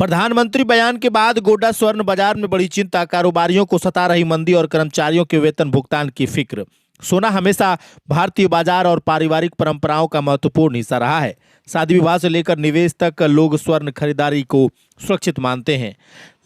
प्रधानमंत्री बयान के बाद गोड्डा स्वर्ण बाजार में बड़ी चिंता, कारोबारियों को सता रही मंदी और कर्मचारियों के वेतन भुगतान की फिक्र। सोना हमेशा भारतीय बाजार और पारिवारिक परंपराओं का महत्वपूर्ण हिस्सा रहा है। शादी विवाह से लेकर निवेश तक लोग स्वर्ण खरीदारी को सुरक्षित मानते हैं।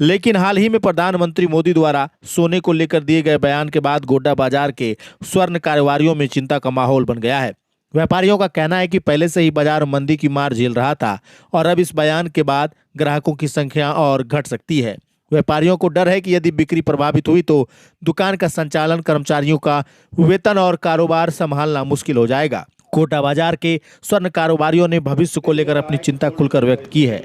लेकिन हाल ही में प्रधानमंत्री मोदी द्वारा सोने को लेकर दिए गए बयान के बाद गोड्डा बाजार के स्वर्ण कारोबारियों में चिंता का माहौल बन गया है। व्यापारियों का कहना है कि पहले से ही बाजार मंदी की मार झेल रहा था और अब इस बयान के बाद ग्राहकों की संख्या और घट सकती है। व्यापारियों को डर है कि यदि बिक्री प्रभावित हुई तो दुकान का संचालन, कर्मचारियों का वेतन और कारोबार संभालना मुश्किल हो जाएगा। कोटा बाजार के स्वर्ण कारोबारियों ने भविष्य को लेकर अपनी चिंता खुलकर व्यक्त की है।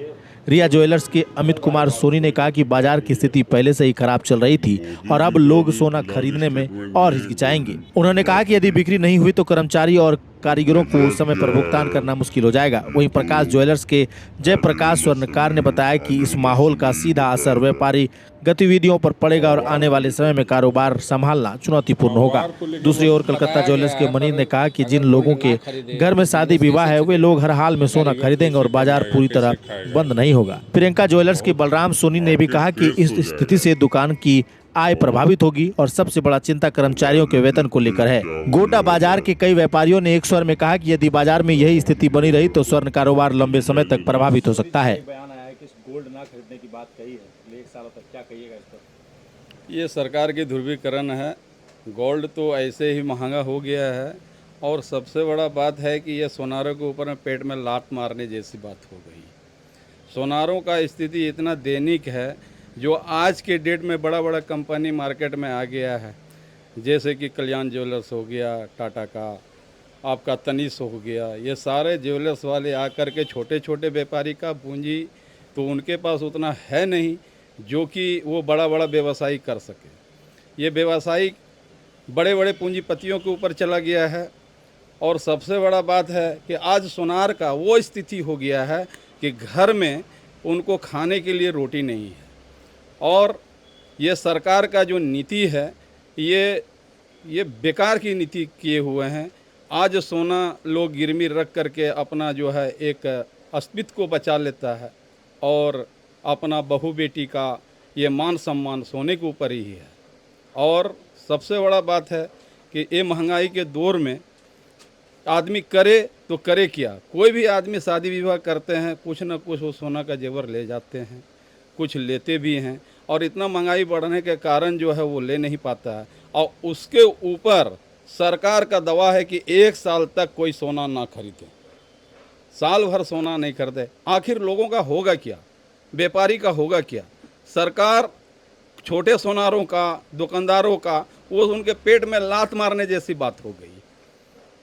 रिया ज्वेलर्स के अमित कुमार सोनी ने कहा कि बाजार की स्थिति पहले से ही खराब चल रही थी और अब लोग सोना खरीदने में और हिचकिचाएंगे। उन्होंने कहा कि यदि बिक्री नहीं हुई तो कर्मचारी और कारीगरों को समय पर भुगतान करना मुश्किल हो जाएगा। वहीं प्रकाश ज्वेलर्स के जयप्रकाश स्वर्णकार ने बताया कि इस माहौल का सीधा असर व्यापारी गतिविधियों पर पड़ेगा और आने वाले समय में कारोबार संभालना चुनौतीपूर्ण होगा। दूसरी ओर कलकत्ता ज्वेलर्स के मनीष ने कहा कि जिन लोगों के घर में शादी विवाह है वे लोग हर हाल में सोना खरीदेंगे और बाजार पूरी तरह बंद नहीं होगा। प्रियंका ज्वेलर्स के बलराम सोनी ने भी कहा कि इस स्थिति से दुकान की आय प्रभावित होगी और सबसे बड़ा चिंता कर्मचारियों के वेतन को लेकर है। गोड्डा बाजार के कई व्यापारियों ने एक स्वर में कहा कि यदि बाजार में यही स्थिति बनी रही तो स्वर्ण कारोबार लंबे समय तक प्रभावित हो सकता है। बयान आया है कि गोल्ड ना खरीदने की बात कही है अगले 1 साल तक, क्या कहिएगा इस पर? ये सरकार की ध्रुवीकरण है। गोल्ड तो ऐसे ही महंगा हो गया है और सबसे बड़ा बात है कि ये सोनारों के ऊपर में पेट में लात मारने जैसी बात हो गई। सोनारों का स्थिति इतना दैनिक है जो आज के डेट में बड़ा बड़ा कंपनी मार्केट में आ गया है, जैसे कि कल्याण ज्वेलर्स हो गया, टाटा का आपका तनिष्क हो गया। ये सारे ज्वेलर्स वाले आकर के छोटे छोटे व्यापारी का पूंजी तो उनके पास उतना है नहीं जो कि वो बड़ा बड़ा व्यवसाय कर सके। ये व्यवसाय बड़े बड़े पूंजीपतियों के ऊपर चला गया है और सबसे बड़ा बात है कि आज सोनार का वो स्थिति हो गया है कि घर में उनको खाने के लिए रोटी नहीं है। और ये सरकार का जो नीति है ये बेकार की नीति किए हुए हैं। आज सोना लोग गिरवी रख करके अपना जो है एक अस्तित्व को बचा लेता है और अपना बहू बेटी का ये मान सम्मान सोने के ऊपर ही है। और सबसे बड़ा बात है कि ये महंगाई के दौर में आदमी करे तो करे क्या। कोई भी आदमी शादी विवाह करते हैं कुछ न कुछ वो सोना का जेवर ले जाते हैं, कुछ लेते भी हैं और इतना महंगाई बढ़ने के कारण जो है वो ले नहीं पाता है। और उसके ऊपर सरकार का दावा है कि 1 साल तक कोई सोना ना खरीदे, साल भर सोना नहीं खरीदे। आखिर लोगों का होगा क्या, व्यापारी का होगा क्या? सरकार छोटे सोनारों का, दुकानदारों का, वो उनके पेट में लात मारने जैसी बात हो गई।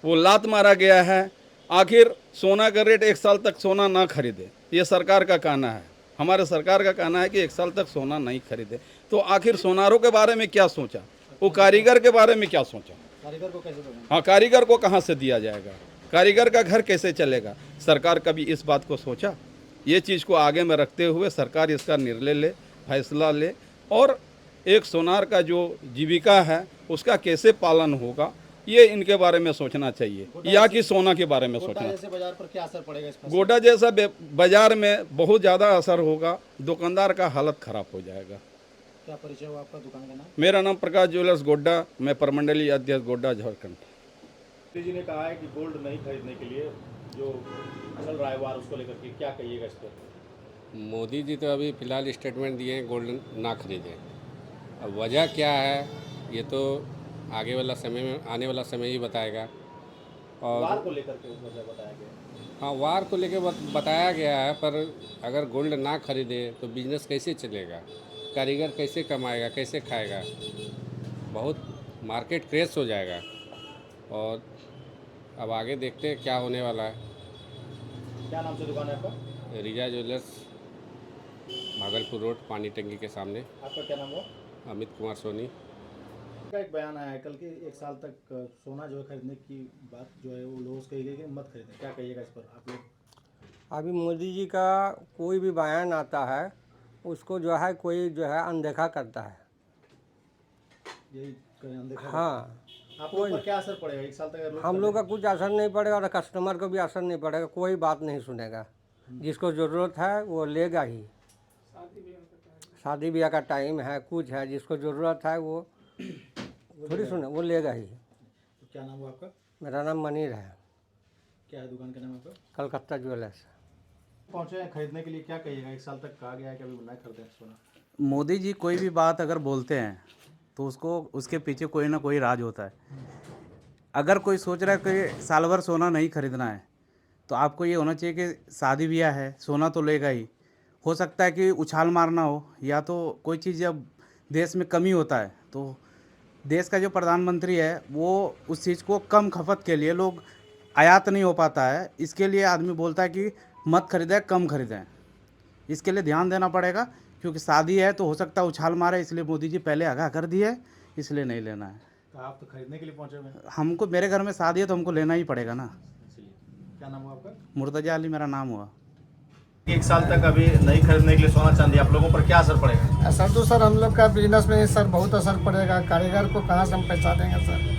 वो लात मारा गया है। आखिर सोना का रेट 1 साल तक सोना ना खरीदे, ये सरकार का कहना है। हमारे सरकार का कहना है कि 1 साल तक सोना नहीं खरीदे। तो आखिर सोनारों के बारे में क्या सोचा, वो कारीगर के बारे में क्या सोचा? कारीगर को कैसे देंगे? हाँ, कारीगर को कहाँ से दिया जाएगा? कारीगर का घर कैसे चलेगा? सरकार कभी इस बात को सोचा? ये चीज़ को आगे में रखते हुए सरकार इसका निर्णय ले, फैसला ले और एक सोनार का जो जीविका है उसका कैसे पालन होगा, ये इनके बारे में सोचना चाहिए या कि सोना के बारे में सोचना। जैसे बाजार पर क्या असर पड़ेगा इस पर? गोड्डा जैसा बाजार में बहुत ज़्यादा असर होगा, दुकानदार का हालत ख़राब हो जाएगा। क्या परिचय हुआ आपका दुकान का नाम? मेरा नाम प्रकाश ज्वेलर्स गोड्डा, मैं प्रमंडलीय अध्यक्ष गोड्डा झारखंड। मोदी जी ने कहा है कि गोल्ड नहीं खरीदने के लिए जो चल रहा है वार, उसको लेकर के क्या कहिएगा इस पर? मोदी जी तो अभी फ़िलहाल स्टेटमेंट दिए हैं गोल्ड ना खरीदें। अब वजह क्या है ये तो आगे वाला समय में, आने वाला समय ही बताएगा। और वार को लेकर के वजह बताया गया। हाँ, वार को लेकर बताया गया है, पर अगर गोल्ड ना खरीदे तो बिजनेस कैसे चलेगा, कारीगर कैसे कमाएगा, कैसे खाएगा? बहुत मार्केट क्रैश हो जाएगा। और अब आगे देखते हैं क्या होने वाला है। क्या नाम से दुकान है आपका? रिया ज्वेलर्स, भागलपुर रोड, पानी टंकी के सामने। आपका क्या नाम हुआ? अमित कुमार सोनी। का एक बयान आया है कल कि 1 साल तक सोना जो है खरीदने की बात जो है वो लोग कही गई कि मत खरीदें, क्या कहिएगा इस पर आप लोग? अभी मोदी जी का कोई भी बयान आता है उसको जो है कोई जो है अनदेखा करता है। यही करें अनदेखा? हाँ, आप लोग पर क्या असर पड़ेगा 1 साल तक अगर हम लोग का कुछ असर नहीं पड़ेगा और कस्टमर को भी असर नहीं पड़ेगा, कोई बात नहीं सुनेगा। जिसको ज़रूरत है वो लेगा ही। शादी ब्याह का टाइम है, कुछ है, जिसको ज़रूरत है वो थोड़ी सुने वो लेगा ही। तो क्या नाम हुआ आपका? मेरा नाम मनीर है, क्या है दुकान का नाम आपका? कलकत्ता ज्वेलर्स। पहुँचे हैं खरीदने के लिए, क्या कहिएगा? एक साल तक कहा गया है कि अभी नहीं खरीदे सोना। मोदी जी कोई भी बात अगर बोलते हैं तो उसको उसके पीछे कोई ना कोई राज होता है। अगर कोई सोच रहा है कि साल भर सोना नहीं खरीदना है तो आपको ये होना चाहिए कि शादी ब्याह है, सोना तो लेगा ही। हो सकता है कि उछाल मारना हो, या तो कोई चीज़ जब देश में कमी होता है तो देश का जो प्रधानमंत्री है वो उस चीज़ को कम खपत के लिए, लोग आयात नहीं हो पाता है, इसके लिए आदमी बोलता है कि मत खरीदें, कम खरीदें। इसके लिए ध्यान देना पड़ेगा, क्योंकि शादी है तो हो सकता है उछाल मारे, इसलिए मोदी जी पहले आगाह कर दिए, इसलिए नहीं लेना है। तो आप तो खरीदने के लिए पहुँचे हुए हैं हमको, मेरे घर में शादी है तो हमको लेना ही पड़ेगा ना। इसलिए। क्या नाम हुआ आपका? मुर्तजा अली मेरा नाम हुआ। एक साल तक अभी नहीं खरीदने के लिए सोना चांदी, आप लोगों पर क्या असर पड़ेगा? असर तो सर हम लोग का बिजनेस में सर बहुत असर पड़ेगा। कारीगर को कहाँ से हम पैसा देंगे सर?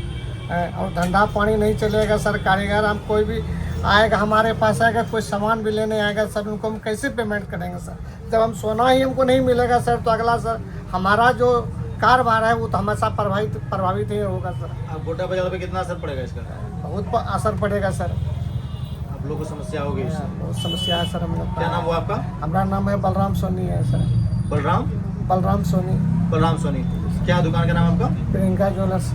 और धंधा पानी नहीं चलेगा सर। कारीगर हम कोई भी आएगा हमारे पास आएगा, कोई सामान भी लेने आएगा सर, उनको हम कैसे पेमेंट करेंगे सर? जब हम सोना ही हमको नहीं मिलेगा सर तो अगला सर हमारा जो कारोबार है वो तो हमेशा प्रभावित ही होगा सर। आप गोड्डा बाजार पे कितना असर पड़ेगा इसका? बहुत असर पड़ेगा सर। आप लोगों को समस्या होगी इससे? बहुत समस्या है सर हम लोग क्या नाम हुआ आपका? हमारा नाम है बलराम सोनी है सर। बलराम बलराम सोनी, बलराम सोनी। क्या दुकान का नाम आपका? प्रियंका ज्वेलर्स।